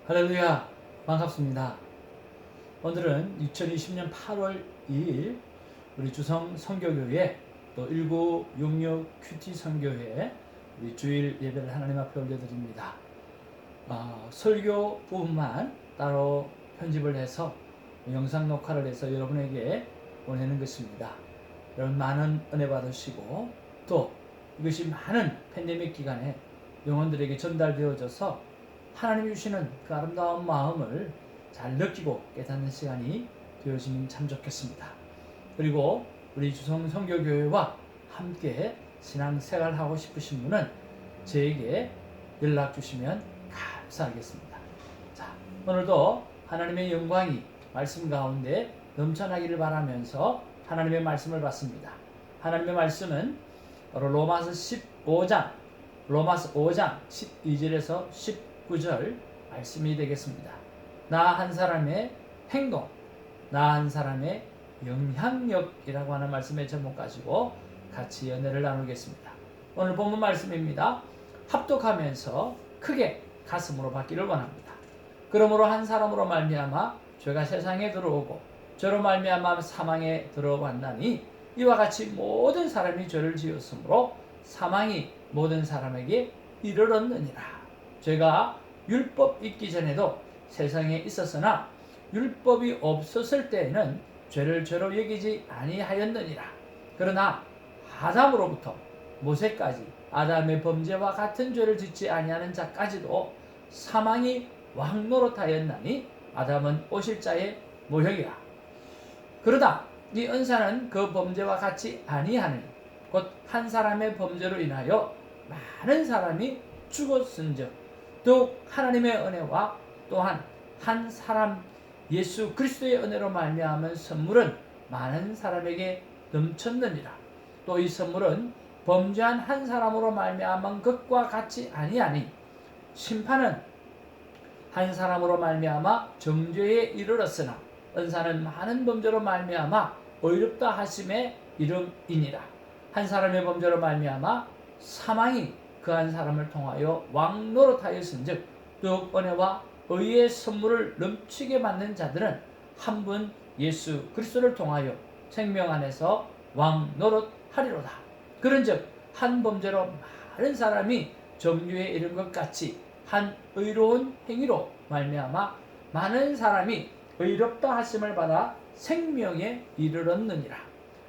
할렐루야, 반갑습니다. 오늘은 2020년 8월 2일 우리 주성 선교교회 또 1966 큐티 선교회 우리 주일 예배를 하나님 앞에 올려드립니다. 설교 부분만 따로 편집을 해서 영상 녹화를 해서 여러분에게 보내는 것입니다. 여러분 많은 은혜 받으시고 또 이것이 많은 팬데믹 기간에 영혼들에게 전달되어져서 하나님이 주시는 그 아름다운 마음을 잘 느끼고 깨닫는 시간이 되어지면 참 좋겠습니다. 그리고 우리 주성 선교교회와 함께 신앙생활 하고 싶으신 분은 저에게 연락 주시면 감사하겠습니다. 자, 오늘도 하나님의 영광이 말씀 가운데 넘쳐나기를 바라면서 하나님의 말씀을 받습니다. 하나님의 말씀은 바로 로마서 5장 12절에서 19절 말씀이 되겠습니다. 나 한 사람의 행동, 나 한 사람의 영향력이라고 하는 말씀의 제목 가지고 같이 연애를 나누겠습니다. 오늘 본문 말씀입니다. 합독하면서 크게 가슴으로 받기를 원합니다. 그러므로 한 사람으로 말미암아 죄가 세상에 들어오고 죄로 말미암아 사망에 들어왔나니 이와 같이 모든 사람이 죄를 지었으므로 사망이 모든 사람에게 이르렀느니라. 죄가 율법 있기 전에도 세상에 있었으나 율법이 없었을 때에는 죄를 죄로 여기지 아니하였느니라. 그러나 아담으로부터 모세까지 아담의 범죄와 같은 죄를 짓지 아니하는 자까지도 사망이 왕노릇하였나니 아담은 오실자의 모형이라. 그러나 이 은사는 그 범죄와 같이 아니하니 곧 한 사람의 범죄로 인하여 많은 사람이 죽었은즉 더욱 하나님의 은혜와 또한 한 사람 예수 그리스도의 은혜로 말미암은 선물은 많은 사람에게 넘쳤느니라. 또 이 선물은 범죄한 한 사람으로 말미암은 것과 같이 아니하니 심판은 한 사람으로 말미암아 정죄에 이르렀으나 은사는 많은 범죄로 말미암아 의롭다 하심에 이름이니라. 한 사람의 범죄로 말미암아 사망이 그 한 사람을 통하여 왕노릇하였은즉 더욱 은혜와 의의 선물을 넘치게 받는 자들은 한 분 예수 그리스도를 통하여 생명 안에서 왕노릇하리로다. 그런즉 한 범죄로 많은 사람이 정죄에 이른 것 같이 한 의로운 행위로 말미암아 많은 사람이 의롭다 하심을 받아 생명에 이르렀느니라.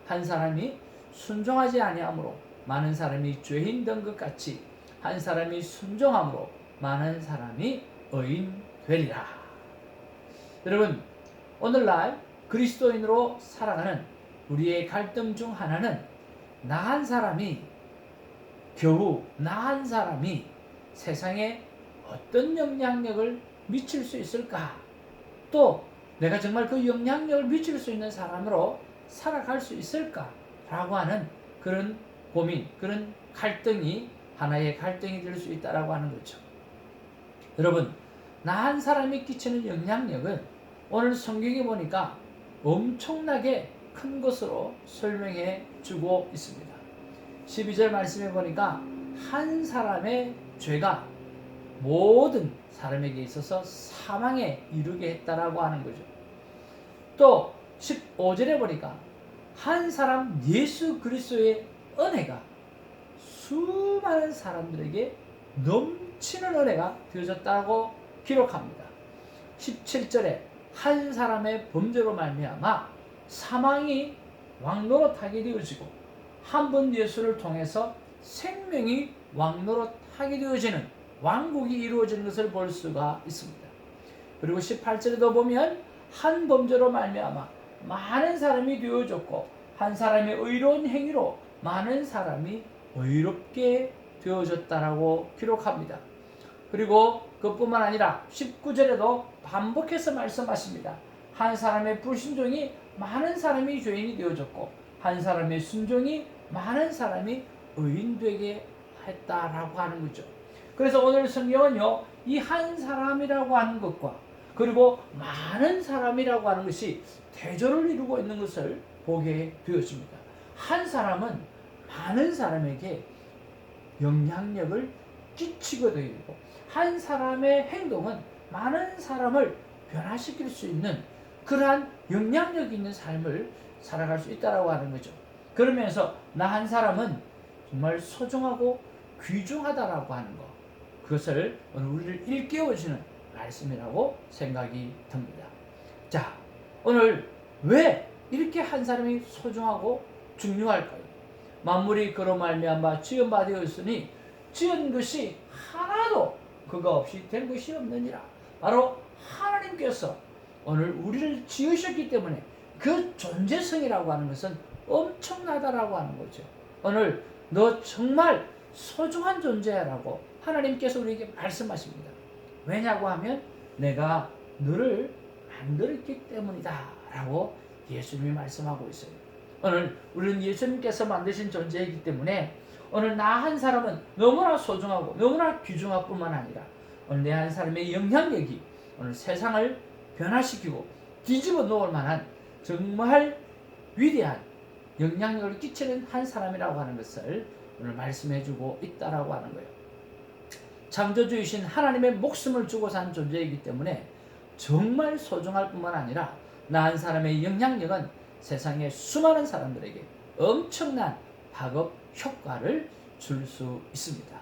한 사람이 순종하지 아니하므로 많은 사람이 죄인 된 것 같이 한 사람이 순종함으로 많은 사람이 의인 되리라. 여러분, 오늘날 그리스도인으로 살아가는 우리의 갈등 중 하나는 나 한 사람이 세상에 어떤 영향력을 미칠 수 있을까? 또 내가 정말 그 영향력을 미칠 수 있는 사람으로 살아갈 수 있을까? 라고 하는 그런 고민, 그런 갈등이 하나의 갈등이 될 수 있다라고 하는 거죠. 여러분, 나 한 사람이 끼치는 영향력은 오늘 성경에 보니까 엄청나게 큰 것으로 설명해 주고 있습니다. 12절 말씀에 보니까 한 사람의 죄가 모든 사람에게 있어서 사망에 이르게 했다라고 하는 거죠. 또 15절에 보니까 한 사람 예수 그리스도의 은혜가 수많은 사람들에게 넘치는 은혜가 되어졌다고 기록합니다. 17절에 한 사람의 범죄로 말미암아 사망이 왕노릇하게 되어지고 한 분 예수를 통해서 생명이 왕노릇하게 되어지는 왕국이 이루어지는 것을 볼 수가 있습니다. 그리고 18절에도 보면 한 범죄로 말미암아 많은 사람이 되어졌고 한 사람의 의로운 행위로 많은 사람이 의롭게 되어졌다라고 기록합니다. 그리고 그뿐만 아니라 19절에도 반복해서 말씀하십니다. 한 사람의 불순종이 많은 사람이 죄인이 되어졌고 한 사람의 순종이 많은 사람이 의인되게 했다라고 하는 거죠. 그래서 오늘 성경은요, 이 한 사람이라고 하는 것과 그리고 많은 사람이라고 하는 것이 대조를 이루고 있는 것을 보게 되었습니다. 한 사람은 많은 사람에게 영향력을 끼치게 되고 한 사람의 행동은 많은 사람을 변화시킬 수 있는 그러한 영향력 있는 삶을 살아갈 수 있다고 하는 거죠. 그러면서 나 한 사람은 정말 소중하고 귀중하다라고 하는 것, 그것을 오늘 우리를 일깨워주는 말씀이라고 생각이 듭니다. 자, 오늘 왜 이렇게 한 사람이 소중하고 중요할까요? 만물이 그로 말미암아 지은 바 되었으니 지은 것이 하나도 그거 없이 된 것이 없느니라. 바로 하나님께서 오늘 우리를 지으셨기 때문에 그 존재성이라고 하는 것은 엄청나다라고 하는 거죠. 오늘 너 정말 소중한 존재라고 하나님께서 우리에게 말씀하십니다. 왜냐고 하면 내가 너를 만들었기 때문이다 라고 예수님이 말씀하고 있어요. 오늘 우리는 예수님께서 만드신 존재이기 때문에 오늘 나 한 사람은 너무나 소중하고 너무나 귀중할 뿐만 아니라 오늘 내 한 사람의 영향력이 오늘 세상을 변화시키고 뒤집어 놓을 만한 정말 위대한 영향력을 끼치는 한 사람이라고 하는 것을 오늘 말씀해주고 있다라고 하는 거예요. 창조주이신 하나님의 목숨을 주고 산 존재이기 때문에 정말 소중할 뿐만 아니라 나 한 사람의 영향력은 세상의 수많은 사람들에게 엄청난 파급 효과를 줄 수 있습니다.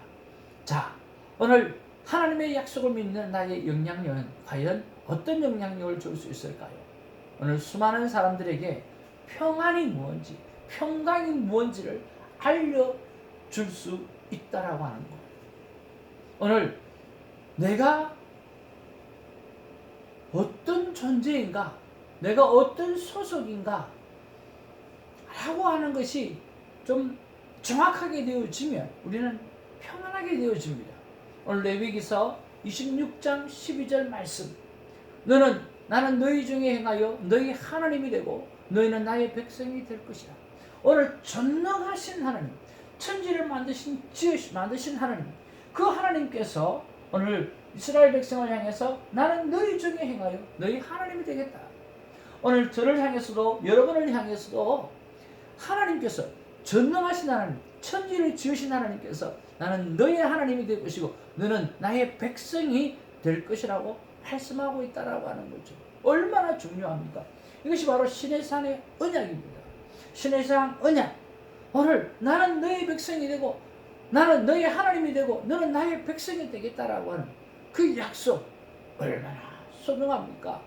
자, 오늘 하나님의 약속을 믿는 나의 영향력은 과연 어떤 영향력을 줄 수 있을까요? 오늘 수많은 사람들에게 평안이 무엇인지, 평강이 무엇인지를 알려줄 수 있다라고 하는 것. 오늘 내가 어떤 존재인가, 내가 어떤 소속인가 라고 하는 것이 좀 정확하게 되어지면 우리는 평안하게 되어집니다. 오늘 레위기서 26장 12절 말씀, 나는 너희 중에 행하여 너희 하나님이 되고 너희는 나의 백성이 될 것이다. 오늘 전능하신 하나님, 천지를 만드신 하나님, 그 하나님께서 오늘 이스라엘 백성을 향해서 나는 너희 중에 행하여 너희 하나님이 되겠다. 오늘 저를 향해서도 여러분을 향해서도 하나님께서 전능하신 하나님, 천지를 지으신 하나님께서 나는 너의 하나님이 될 것이고 너는 나의 백성이 될 것이라고 말씀하고 있다라고 하는 거죠. 얼마나 중요합니까? 이것이 바로 신의 산의 언약입니다. 신의 산 언약. 오늘 나는 너의 백성이 되고 나는 너의 하나님이 되고 너는 나의 백성이 되겠다라고 하는 그 약속 얼마나 소중합니까?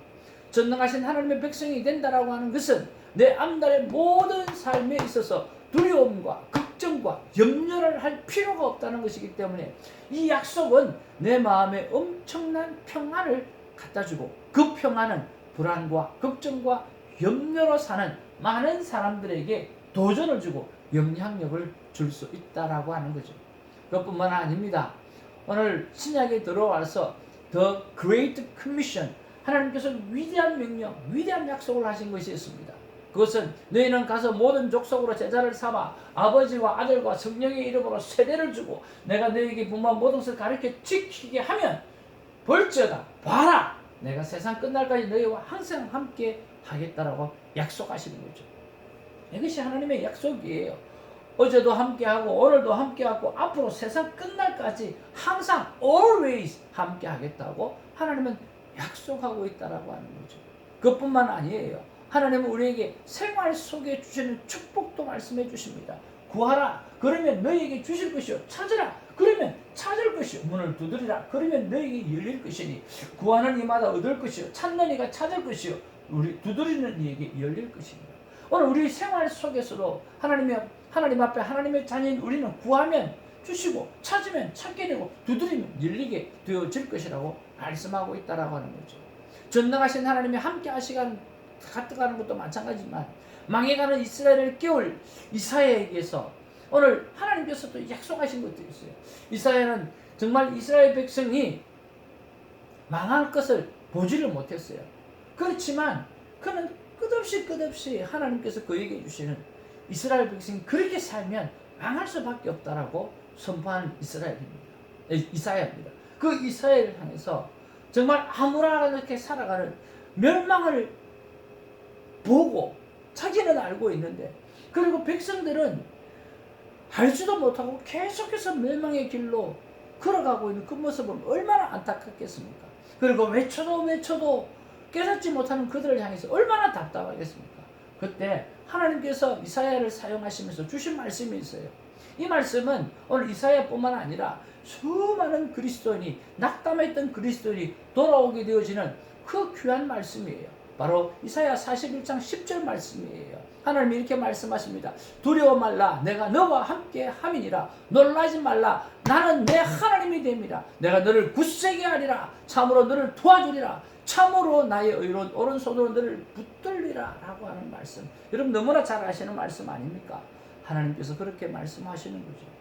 전능하신 하나님의 백성이 된다라고 하는 것은 내 앞날의 모든 삶에 있어서 두려움과 걱정과 염려를 할 필요가 없다는 것이기 때문에 이 약속은 내 마음에 엄청난 평안을 갖다주고 그 평안은 불안과 걱정과 염려로 사는 많은 사람들에게 도전을 주고 영향력을 줄 수 있다라고 하는 거죠. 그것뿐만 아닙니다. 오늘 신약에 들어와서 The Great Commission, 하나님께서 위대한 명령, 위대한 약속을 하신 것이 있습니다. 그것은 너희는 가서 모든 족속으로 제자를 삼아 아버지와 아들과 성령의 이름으로 세례를 주고 내가 너희에게 분부한 모든 것을 가르쳐 지키게 하면 볼지어다 봐라 내가 세상 끝날까지 너희와 항상 함께 하겠다라고 약속하시는 거죠. 이것이 하나님의 약속이에요. 어제도 함께하고 오늘도 함께하고 앞으로 세상 끝날까지 항상 always 함께 하겠다고 하나님은 약속하고 있다라고 하는 거죠. 그것뿐만 아니에요. 하나님은 우리에게 생활 속에 주시는 축복도 말씀해 주십니다. 구하라 그러면 너희에게 주실 것이요 찾으라 그러면 찾을 것이요 문을 두드리라 그러면 너희에게 열릴 것이니 구하는 이마다 얻을 것이요 찾는 이가 찾을 것이요 우리 두드리는 이에게 열릴 것입니다. 오늘 우리 생활 속에서도 하나님 앞에 하나님의 자녀인 우리는 구하면 주시고 찾으면 찾게 되고 두드리면 열리게 되어질 것이라고 말씀하고 있다라고 하는 거죠. 전능하신 하나님이 함께 하시간 가득하는 것도 마찬가지지만 망해가는 이스라엘을 깨울 이사야에게서 오늘 하나님께서 또 약속하신 것도 있어요. 이사야는 정말 이스라엘 백성이 망할 것을 보지를 못했어요. 그렇지만 그는 끝없이 하나님께서 그에게 주시는 이스라엘 백성이 그렇게 살면 망할 수밖에 없다라고 선포하는 이사야입니다. 그 이사야를 향해서 정말 아무렇게 살아가는 멸망을 보고 자기는 알고 있는데 그리고 백성들은 알지도 못하고 계속해서 멸망의 길로 걸어가고 있는 그 모습은 얼마나 안타깝겠습니까? 그리고 외쳐도 깨닫지 못하는 그들을 향해서 얼마나 답답하겠습니까? 그때 하나님께서 이사야를 사용하시면서 주신 말씀이 있어요. 이 말씀은 오늘 이사야뿐만 아니라 수많은 그리스도인이, 낙담했던 그리스도인이 돌아오게 되어지는 그 귀한 말씀이에요. 바로 이사야 41장 10절 말씀이에요. 하나님이 이렇게 말씀하십니다. 두려워 말라, 내가 너와 함께 함이니라. 놀라지 말라, 나는 내 하나님이 됨이라. 내가 너를 굳세게 하리라. 참으로 너를 도와주리라. 참으로 나의 의로운 오른손으로 너를 붙들리라 라고 하는 말씀. 여러분 너무나 잘 아시는 말씀 아닙니까? 하나님께서 그렇게 말씀하시는 거죠.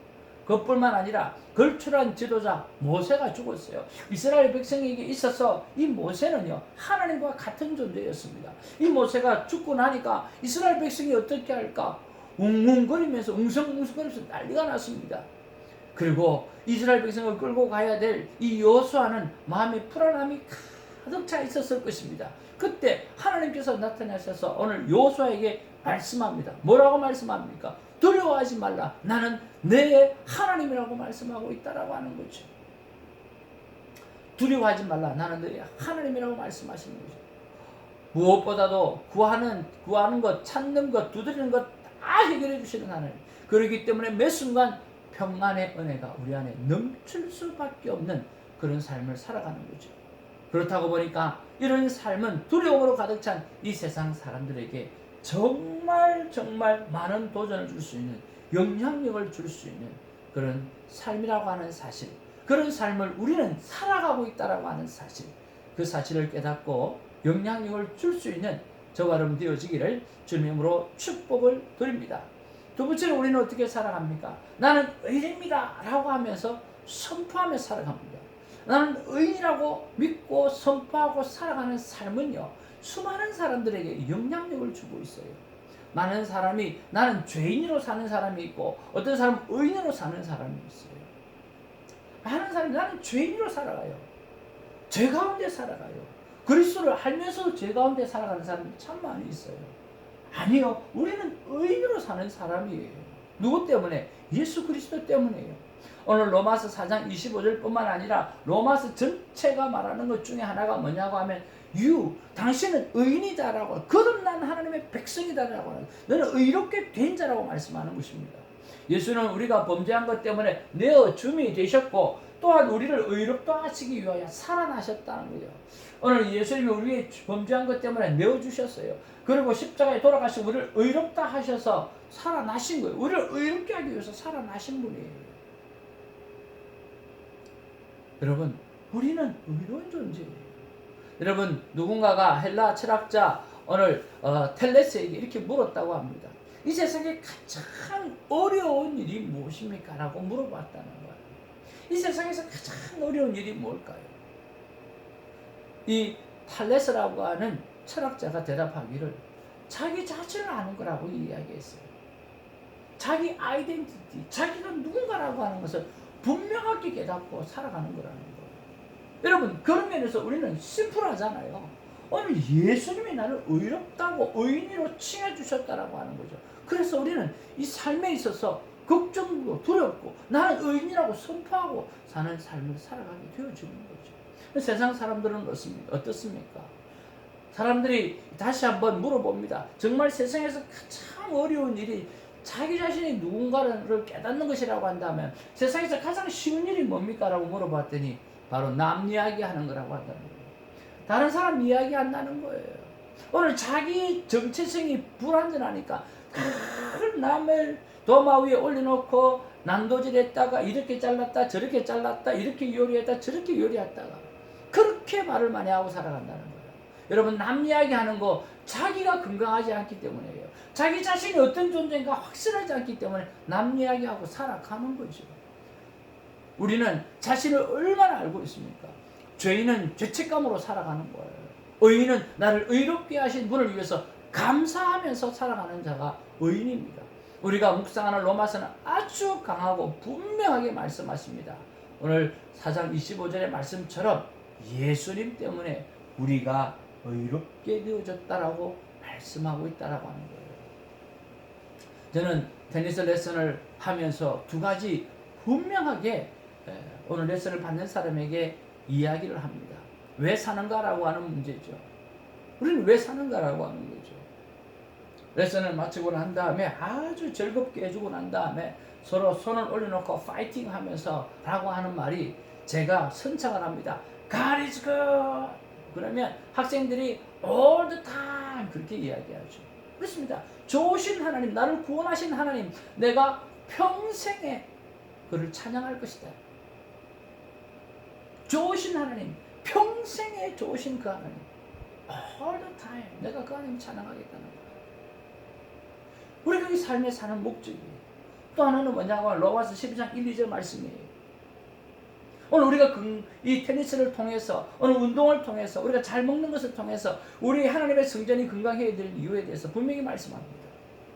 그것뿐만 아니라 걸출한 지도자 모세가 죽었어요. 이스라엘 백성에게 있어서 이 모세는요, 하나님과 같은 존재였습니다. 이 모세가 죽고 나니까 이스라엘 백성이 어떻게 할까? 웅웅거리면서 웅성웅성거리면서 난리가 났습니다. 그리고 이스라엘 백성을 끌고 가야 될 이 여호수아는 마음에 불안함이 가득 차 있었을 것입니다. 그때 하나님께서 나타나셔서 오늘 여호수아에게 말씀합니다. 뭐라고 말씀합니까? 두려워하지 말라, 나는 내 하나님이라고 말씀하고 있다라고 하는 거죠. 두려워하지 말라, 나는 너의 하나님이라고 말씀하시는 거죠. 무엇보다도 구하는 것, 찾는 것, 두드리는 것 다 해결해 주시는 하나님. 그렇기 때문에 매 순간 평안의 은혜가 우리 안에 넘칠 수밖에 없는 그런 삶을 살아가는 거죠. 그렇다고 보니까 이런 삶은 두려움으로 가득 찬 이 세상 사람들에게 정말 많은 도전을 줄 수 있는, 영향력을 줄 수 있는 그런 삶이라고 하는 사실, 그런 삶을 우리는 살아가고 있다라고 하는 사실, 그 사실을 깨닫고 영향력을 줄 수 있는 저와 여러분 되어지기를 주님의 이름으로 축복을 드립니다. 두 번째로 우리는 어떻게 살아갑니까? 나는 의인입니다 라고 하면서 선포하며 살아갑니다. 나는 의인이라고 믿고 선포하고 살아가는 삶은요, 수많은 사람들에게 영향력을 주고 있어요. 많은 사람이 나는 죄인으로 사는 사람이 있고, 어떤 사람은 의인으로 사는 사람이 있어요. 많은 사람이 나는 죄인으로 살아가요. 죄 가운데 살아가요. 그리스도를 알면서도 죄 가운데 살아가는 사람이 참 많이 있어요. 아니요, 우리는 의인으로 사는 사람이에요. 누구 때문에? 예수 그리스도 때문에요. 오늘 로마서 4장 25절뿐만 아니라 로마서 전체가 말하는 것 중에 하나가 뭐냐고 하면 당신은 의인이다라고, 거듭난 하나님의 백성이다라고 하는, 너는 의롭게 된 자라고 말씀하는 것입니다. 예수는 우리가 범죄한 것 때문에 내어 줌이 되셨고, 또한 우리를 의롭다 하시기 위하여 살아나셨다는 거예요. 오늘 예수님이 우리의 범죄한 것 때문에 내어 주셨어요. 그리고 십자가에 돌아가시고 우리를 의롭다 하셔서 살아나신 거예요. 우리를 의롭게 하기 위해서 살아나신 분이에요. 여러분, 우리는 의로운 존재예요. 여러분, 누군가가 헬라 철학자 오늘 텔레스에게 이렇게 물었다고 합니다. 이 세상에 가장 어려운 일이 무엇입니까? 라고 물어봤다는 거예요. 이 세상에서 가장 어려운 일이 뭘까요? 이 탈레스라고 하는 철학자가 대답하기를 자기 자신을 아는 거라고 이야기했어요. 자기 아이덴티티, 자기가 누군가라고 하는 것을 분명하게 깨닫고 살아가는 거라는 거예요. 여러분, 그런 면에서 우리는 심플하잖아요. 오늘 예수님이 나를 의롭다고 의인으로 칭해주셨다라고 하는 거죠. 그래서 우리는 이 삶에 있어서 걱정도 두렵고 나는 의인이라고 선포하고 사는 삶을 살아가게 되어지는 거죠. 세상 사람들은 어떻습니까? 사람들이 다시 한번 물어봅니다. 정말 세상에서 가장 어려운 일이 자기 자신이 누군가를 깨닫는 것이라고 한다면 세상에서 가장 쉬운 일이 뭡니까? 라고 물어봤더니 바로 남 이야기하는 거라고 한다는 거예요. 다른 사람 이야기 한다는 거예요. 오늘 자기 정체성이 불완전하니까 다른 남을 도마 위에 올려놓고 난도질했다가 이렇게 잘랐다 저렇게 잘랐다 이렇게 요리했다 저렇게 요리했다가 그렇게 말을 많이 하고 살아간다는 거예요. 여러분, 남 이야기하는 거 자기가 건강하지 않기 때문이에요. 자기 자신이 어떤 존재인가 확실하지 않기 때문에 남 이야기하고 살아가는 거죠. 우리는 자신을 얼마나 알고 있습니까? 죄인은 죄책감으로 살아가는 거예요. 의인은 나를 의롭게 하신 분을 위해서 감사하면서 살아가는 자가 의인입니다. 우리가 묵상하는 로마서는 아주 강하고 분명하게 말씀하십니다. 오늘 4장 25절의 말씀처럼 예수님 때문에 우리가 의롭게 되어졌다라고 말씀하고 있다라고 하는 거예요. 저는 테니스 레슨을 하면서 두 가지 분명하게 오늘 레슨을 받는 사람에게 이야기를 합니다. 왜 사는가라고 하는 문제죠. 우리는 왜 사는가라고 하는 거죠. 레슨을 마치고 난 다음에 아주 즐겁게 해주고 난 다음에 서로 손을 올려놓고 파이팅 하면서 라고 하는 말이 제가 선창을 합니다. God is good. 그러면 학생들이 all the time 그렇게 이야기하죠. 그렇습니다. 좋으신 하나님, 나를 구원하신 하나님, 내가 평생에 그를 찬양할 것이다. 좋으신 하나님, 평생에 좋으신 그 하나님, all the time 내가 그 하나님 찬양하겠다는 거예요. 우리가 이 삶에 사는 목적이 또 하나는 뭐냐고 로마서 12장 1, 2절 말씀이에요. 오늘 우리가 이 테니스를 통해서, 오늘 운동을 통해서, 우리가 잘 먹는 것을 통해서 우리 하나님의 성전이 건강해야 될 이유에 대해서 분명히 말씀합니다.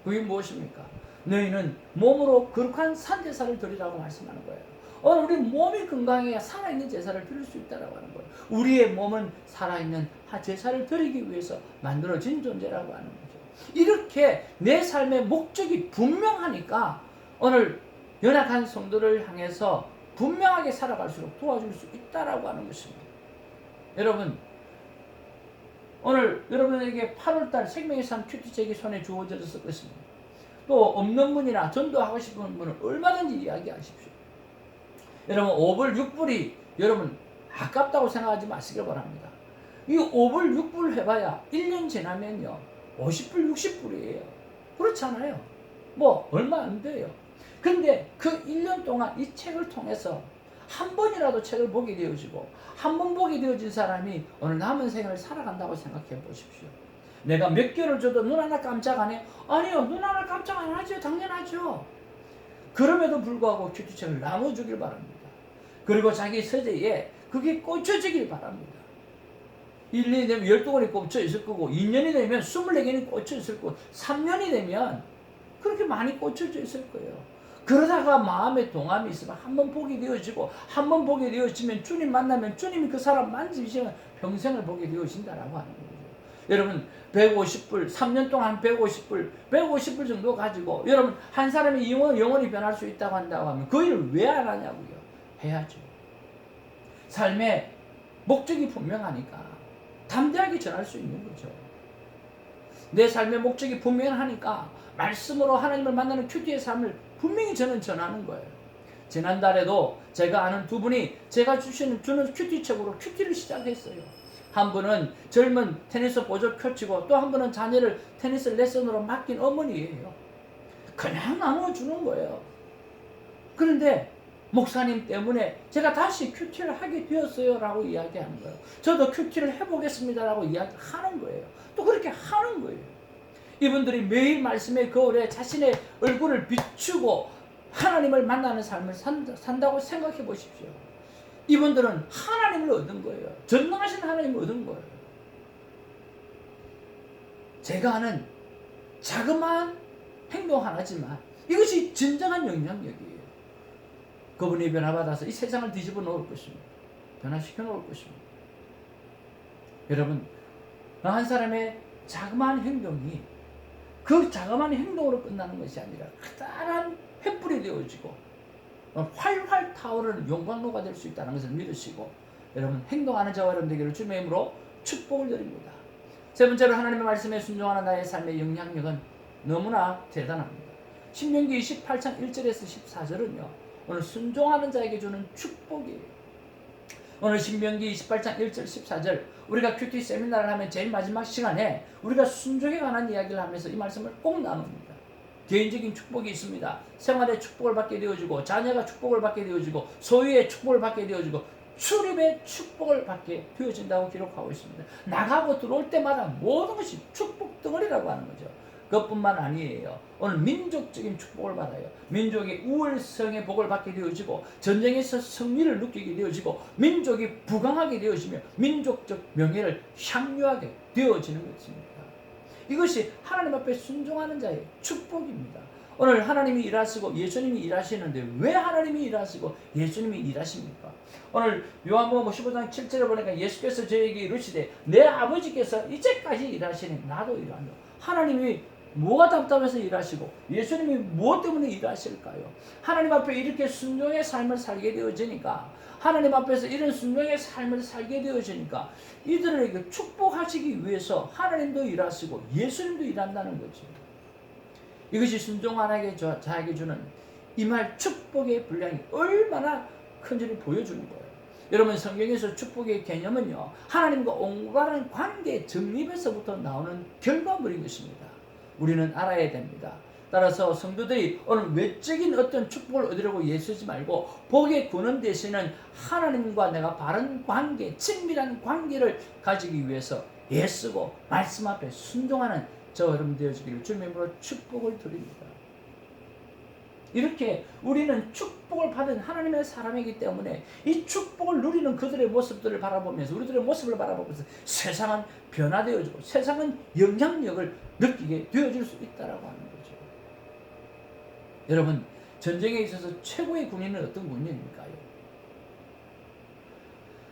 그게 무엇입니까? 너희는 몸으로 거룩한 산제사를 드리라고 말씀하는 거예요. 오늘 우리 몸이 건강해야 살아있는 제사를 드릴 수 있다고 하는 거예요. 우리의 몸은 살아있는 제사를 드리기 위해서 만들어진 존재라고 하는 거죠. 이렇게 내 삶의 목적이 분명하니까 오늘 연약한 성도를 향해서 분명하게 살아갈수록 도와줄 수 있다라고 하는 것입니다. 여러분, 오늘 여러분에게 8월달 생명의 삶 큐티책이 손에 주어졌을 것입니다. 또 없는 분이나 전도하고 싶은 분은 얼마든지 이야기하십시오. 여러분 5불 6불이 여러분 아깝다고 생각하지 마시길 바랍니다. 이 5불 6불 해봐야 1년 지나면요 50불 60불이에요. 그렇잖아요. 뭐 얼마 안 돼요. 근데 그 1년 동안 이 책을 통해서 한 번이라도 책을 보게 되어지고 한 번 보게 되어진 사람이 오늘 남은 생을 살아간다고 생각해 보십시오. 내가 몇 개월을 줘도 눈 하나 깜짝 안 해? 아니요, 눈 하나 깜짝 안 하죠. 당연하죠. 그럼에도 불구하고 큐티책을 나눠주길 바랍니다. 그리고 자기 서재에 그게 꽂혀지길 바랍니다. 1년이 되면 12권이 꽂혀 있을 거고 2년이 되면 24개는 꽂혀 있을 거고 3년이 되면 그렇게 많이 꽂혀져 있을 거예요. 그러다가 마음에 동함이 있으면 한번 보게 되어지고 한번 보게 되어지면 주님 만나면 주님이 그 사람 만지시면 평생을 보게 되어진다라고 하는 거죠. 여러분 150불 3년 동안 150불 정도 가지고 여러분 한 사람이 영원히 변할 수 있다고 한다고 하면 그 일을 왜 안 하냐고요. 해야죠. 삶의 목적이 분명하니까 담대하게 전할 수 있는 거죠. 내 삶의 목적이 분명하니까 말씀으로 하나님을 만나는 큐티의 삶을 분명히 저는 전하는 거예요. 지난달에도 제가 아는 두 분이 제가 주는 큐티책으로 큐티를 시작했어요. 한 분은 젊은 테니스 보조 코치고 또 한 분은 자녀를 테니스 레슨으로 맡긴 어머니예요. 그냥 나눠주는 거예요. 그런데 목사님 때문에 제가 다시 큐티를 하게 되었어요 라고 이야기하는 거예요. 저도 큐티를 해보겠습니다 라고 이야기하는 거예요. 또 그렇게 하는 거예요. 이분들이 매일 말씀의 거울에 자신의 얼굴을 비추고 하나님을 만나는 삶을 산다고 생각해 보십시오. 이분들은 하나님을 얻은 거예요. 전능하신 하나님을 얻은 거예요. 제가 하는 자그마한 행동 하나지만 이것이 진정한 영향력이에요. 그분이 변화받아서 이 세상을 뒤집어 놓을 것입니다. 변화시켜 놓을 것입니다. 여러분, 한 사람의 자그마한 행동이 그 자그마한 행동으로 끝나는 것이 아니라 커다란 횃불이 되어지고 활활 타오르는 용광로가 될 수 있다는 것을 믿으시고 여러분 행동하는 저와 여러분 되기를 주님의 이름으로 축복을 드립니다. 세 번째로 하나님의 말씀에 순종하는 나의 삶의 영향력은 너무나 대단합니다. 신명기 28장 1절에서 14절은요 오늘 순종하는 자에게 주는 축복이에요. 오늘 신명기 28장 1절 14절 우리가 큐티 세미나를 하면 제일 마지막 시간에 우리가 순종에 관한 이야기를 하면서 이 말씀을 꼭 나눕니다. 개인적인 축복이 있습니다. 생활의 축복을 받게 되어지고 자녀가 축복을 받게 되어지고 소유의 축복을 받게 되어지고 출입의 축복을 받게 되어진다고 기록하고 있습니다. 나가고 들어올 때마다 모든 것이 축복 덩어리라고 하는 거죠. 그것뿐만 아니에요. 오늘 민족적인 축복을 받아요. 민족이 우월성의 복을 받게 되어지고 전쟁에서 승리를 느끼게 되어지고 민족이 부강하게 되어지며 민족적 명예를 향유하게 되어지는 것입니다. 이것이 하나님 앞에 순종하는 자의 축복입니다. 오늘 하나님이 일하시고 예수님이 일하시는데 왜 하나님이 일하시고 예수님이 일하십니까? 오늘 요한복음 15장 7절에 보니까 예수께서 저에게 이르시되 내 아버지께서 이제까지 일하시니 나도 일하며 하나님이 뭐가 답답해서 일하시고 예수님이 무엇 때문에 일하실까요? 하나님 앞에 이렇게 순종의 삶을 살게 되어지니까, 하나님 앞에서 이런 순종의 삶을 살게 되어지니까 이들에게 축복하시기 위해서 하나님도 일하시고 예수님도 일한다는 거죠. 이것이 순종 하나님께 자에게 주는 이 말 축복의 분량이 얼마나 큰지를 보여주는 거예요. 여러분, 성경에서 축복의 개념은요, 하나님과 올바른 관계 정립에서부터 나오는 결과물인 것입니다. 우리는 알아야 됩니다. 따라서 성도들이 오늘 외적인 어떤 축복을 얻으려고 애쓰지 말고 복의 근원 되시는 하나님과 내가 바른 관계, 친밀한 관계를 가지기 위해서 애쓰고 말씀 앞에 순종하는 저 여러분 되어지기를 주님의 이름으로 축복을 드립니다. 이렇게 우리는 축복을 받은 하나님의 사람이기 때문에 이 축복을 누리는 그들의 모습들을 바라보면서, 우리들의 모습을 바라보면서 세상은 변화되어지고 세상은 영향력을 느끼게 되어질 수 있다라고 하는 거죠. 여러분, 전쟁에 있어서 최고의 군인은 어떤 군인일까요?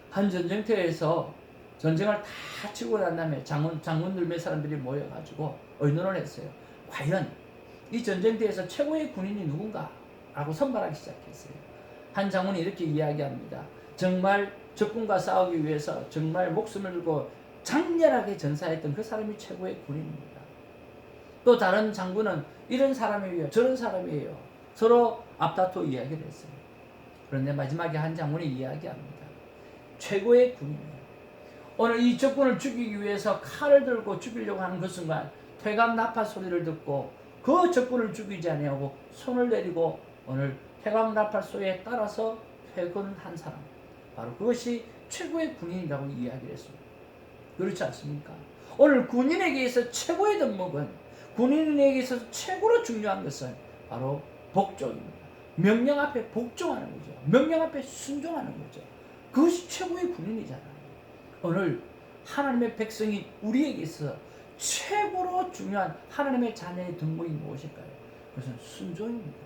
한 전쟁터에서 전쟁을 다 치고 난 다음에 장군들 몇 사람들이 모여가지고 의논을 했어요. 과연 이 전쟁터에서 최고의 군인이 누군가? 라고 선발하기 시작했어요. 한 장군이 이렇게 이야기합니다. 정말 적군과 싸우기 위해서 정말 목숨을 걸고 장렬하게 전사했던 그 사람이 최고의 군인입니다. 또 다른 장군은 이런 사람이에요, 저런 사람이에요. 서로 앞다투어 이야기를 했어요. 그런데 마지막에 한 장군이 이야기합니다. 최고의 군인이에요. 오늘 이 적군을 죽이기 위해서 칼을 들고 죽이려고 하는 그 순간 퇴각 나팔 소리를 듣고 그 적군을 죽이지 아니하고 손을 내리고 오늘 퇴각 나팔 소리에 따라서 퇴근한 사람, 바로 그것이 최고의 군인이라고 이야기를 했습니다. 그렇지 않습니까? 오늘 군인에게 있어 최고의 덕목은, 군인에게 있어서 최고로 중요한 것은 바로 복종입니다. 명령 앞에 복종하는 거죠. 명령 앞에 순종하는 거죠. 그것이 최고의 군인이잖아요. 오늘 하나님의 백성이 우리에게 있어 최고로 중요한 하나님의 자녀의 덕목이 무엇일까요? 그것은 순종입니다.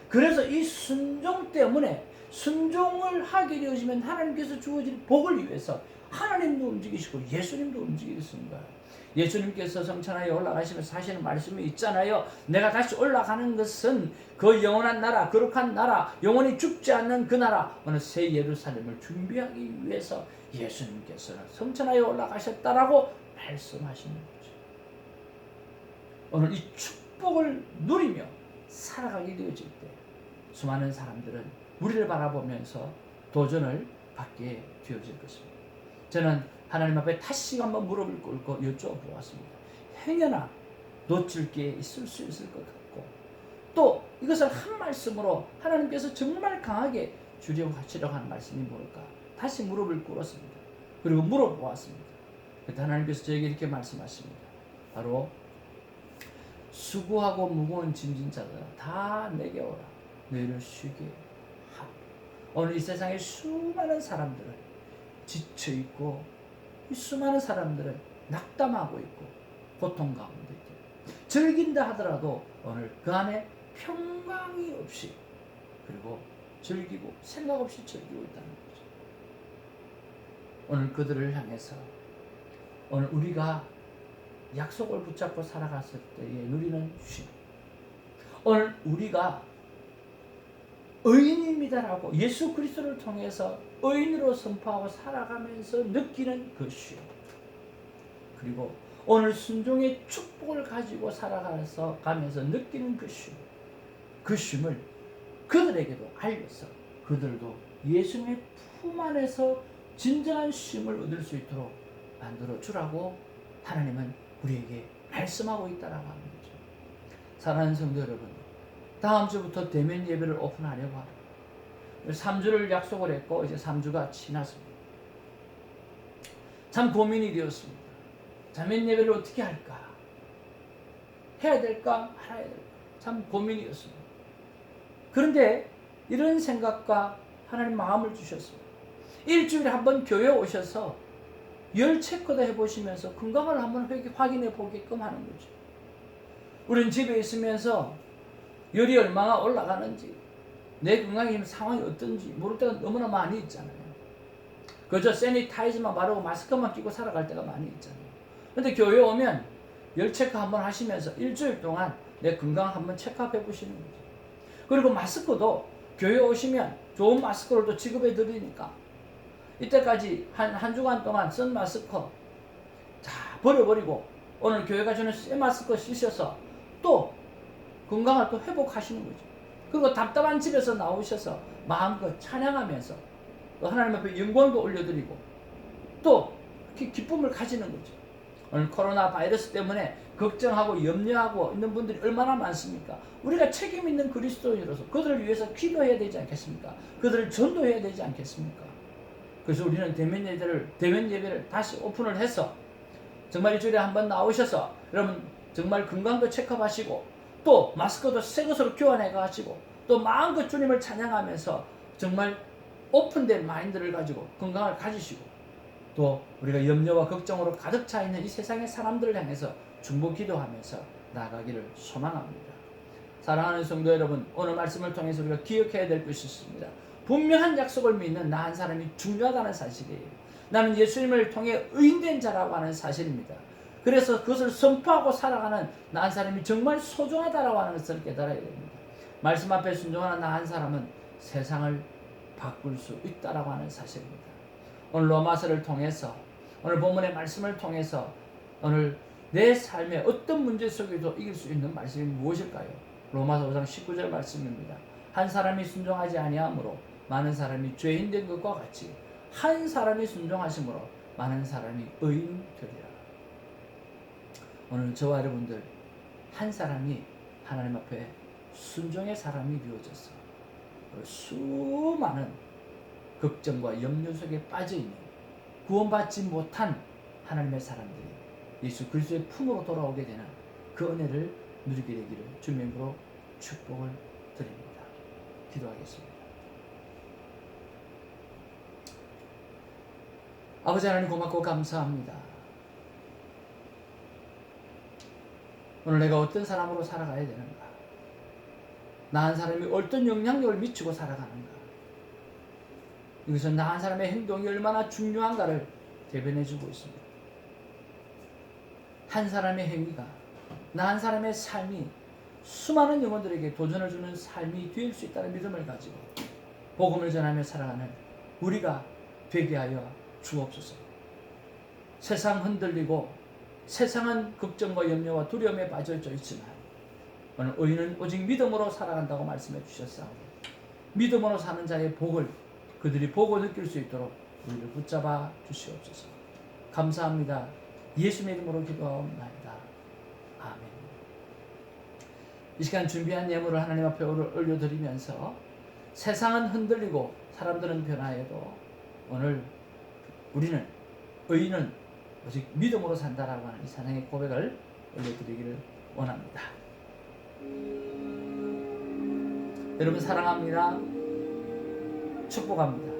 그래서 이 순종 때문에, 순종을 하게 되어지면 하나님께서 주어질 복을 위해서 하나님도 움직이시고 예수님도 움직이겠습니다. 예수님께서 성천하에 올라가시면서 하시는 말씀이 있잖아요. 내가 다시 올라가는 것은 그 영원한 나라, 거룩한 나라, 영원히 죽지 않는 그 나라, 어느 새 예루살렘을 준비하기 위해서 예수님께서는 성천하에 올라가셨다라고 말씀하시는 거죠. 오늘 이 축복을 누리며 살아가게 되어질 때 수많은 사람들은 우리를 바라보면서 도전을 받게 되어질 것입니다. 저는 하나님 앞에 다시 한번 무릎을 꿇고 여쭤보았습니다. 행여나 놓칠 게 있을 수 있을 것 같고, 또 이것을 한 말씀으로 하나님께서 정말 강하게 주려고 하시려고 하는 말씀이 뭘까? 다시 무릎을 꿇었습니다. 그리고 물어보았습니다. 그때 하나님께서 저에게 이렇게 말씀하십니다. 바로 수고하고 무거운 짐진 자들아 다 내게 오라, 너희를 쉬게 하라. 오늘 이 세상에 수많은 사람들은 지쳐있고, 이 수많은 사람들은 낙담하고 있고 고통 가운데 있고, 즐긴다 하더라도 오늘 그 안에 평강이 없이, 그리고 즐기고 생각 없이 즐기고 있다는 거죠. 오늘 그들을 향해서 오늘 우리가 약속을 붙잡고 살아갔을 때에 누리는 쉼, 오늘 우리가 의인입니다라고 예수 그리스도를 통해서 의인으로 선포하고 살아가면서 느끼는 그 쉼, 그리고 오늘 순종의 축복을 가지고 살아가면서 느끼는 그 쉼, 그 쉼을 그들에게도 알려서 그들도 예수님의 품 안에서 진정한 쉼을 얻을 수 있도록 만들어 주라고 하나님은 우리에게 말씀하고 있다라고 하는 거죠. 사랑하는 성도 여러분, 다음 주부터 대면 예배를 오픈하려고 합니다. 3주를 약속을 했고 이제 3주가 지났습니다. 참 고민이 되었습니다. 대면 예배를 어떻게 할까? 해야 될까? 말아야 될까? 참 고민이었습니다. 그런데 이런 생각과 하나님 마음을 주셨습니다. 일주일에 한번 교회 오셔서 열 체크도 해보시면서 건강을 한번 확인해 보게끔 하는 거죠. 우리는 집에 있으면서 열이 얼마나 올라가는지, 내 건강의 상황이 어떤지 모를 때가 너무나 많이 있잖아요. 그저 세니타이저만 바르고 마스크만 끼고 살아갈 때가 많이 있잖아요. 근데 교회 오면 열 체크 한번 하시면서 일주일 동안 내 건강 한번 체크해 보시는 거죠. 그리고 마스크도 교회 오시면 좋은 마스크를 또 지급해 드리니까 이때까지 한 주간 동안 쓴 마스크 다 버려버리고 오늘 교회가 주는 새 마스크 쓰셔서 또 건강을 또 회복하시는 거죠. 그리고 답답한 집에서 나오셔서 마음껏 찬양하면서 또 하나님 앞에 영광도 올려드리고 또 기쁨을 가지는 거죠. 오늘 코로나 바이러스 때문에 걱정하고 염려하고 있는 분들이 얼마나 많습니까? 우리가 책임 있는 그리스도인으로서 그들을 위해서 기도해야 되지 않겠습니까? 그들을 전도해야 되지 않겠습니까? 그래서 우리는 대면 예배를 다시 오픈을 해서 정말 일주일에 한번 나오셔서 여러분 정말 건강도 체크하시고 또 마스크도 새 것으로 교환해 가지고 또 마음껏 주님을 찬양하면서 정말 오픈된 마인드를 가지고 건강을 가지시고 또 우리가 염려와 걱정으로 가득 차 있는 이 세상의 사람들을 향해서 중보 기도하면서 나아가기를 소망합니다. 사랑하는 성도 여러분, 오늘 말씀을 통해서 우리가 기억해야 될 것이 있습니다. 분명한 약속을 믿는 나 한 사람이 중요하다는 사실이에요. 나는 예수님을 통해 의인된 자라고 하는 사실입니다. 그래서 그것을 선포하고 살아가는 나 한 사람이 정말 소중하다라고 하는 것을 깨달아야 됩니다. 말씀 앞에 순종하는 나 한 사람은 세상을 바꿀 수 있다라고 하는 사실입니다. 오늘 로마서를 통해서 오늘 본문의 말씀을 통해서 오늘 내 삶의 어떤 문제 속에도 이길 수 있는 말씀이 무엇일까요? 로마서 5장 19절 말씀입니다. 한 사람이 순종하지 아니하므로 많은 사람이 죄인 된 것과 같이 한 사람이 순종하심으로 많은 사람이 의인 되리라. 오늘 저와 여러분들 한 사람이 하나님 앞에 순종의 사람이 되어져서 수많은 걱정과 염려 속에 빠져있는 구원받지 못한 하나님의 사람들이 예수 그리스도의 품으로 돌아오게 되는 그 은혜를 누리게 되기를 주님의 이름으로 축복을 드립니다. 기도하겠습니다. 아버지 하나님 고맙고 감사합니다. 오늘 내가 어떤 사람으로 살아가야 되는가? 나 한 사람이 어떤 영향력을 미치고 살아가는가? 이것은 나 한 사람의 행동이 얼마나 중요한가를 대변해주고 있습니다. 한 사람의 행위가 나 한 사람의 삶이 수많은 영혼들에게 도전을 주는 삶이 될 수 있다는 믿음을 가지고 복음을 전하며 살아가는 우리가 되게 하여 주옵소서. 세상 흔들리고 세상은 걱정과 염려와 두려움에 빠져져 있지만 오늘 의인은 오직 믿음으로 살아간다고 말씀해 주셨사오니 믿음으로 사는 자의 복을 그들이 보고 느낄 수 있도록 우리를 붙잡아 주시옵소서. 감사합니다. 예수님의 이름으로 기도하옵나이다. 아멘. 이 시간 준비한 예물을 하나님 앞에 올려드리면서 세상은 흔들리고 사람들은 변화해도 오늘 우리는 의인은 오직 믿음으로 산다라고 하는 이 사랑의 고백을 올려드리기를 원합니다. 여러분 사랑합니다. 축복합니다.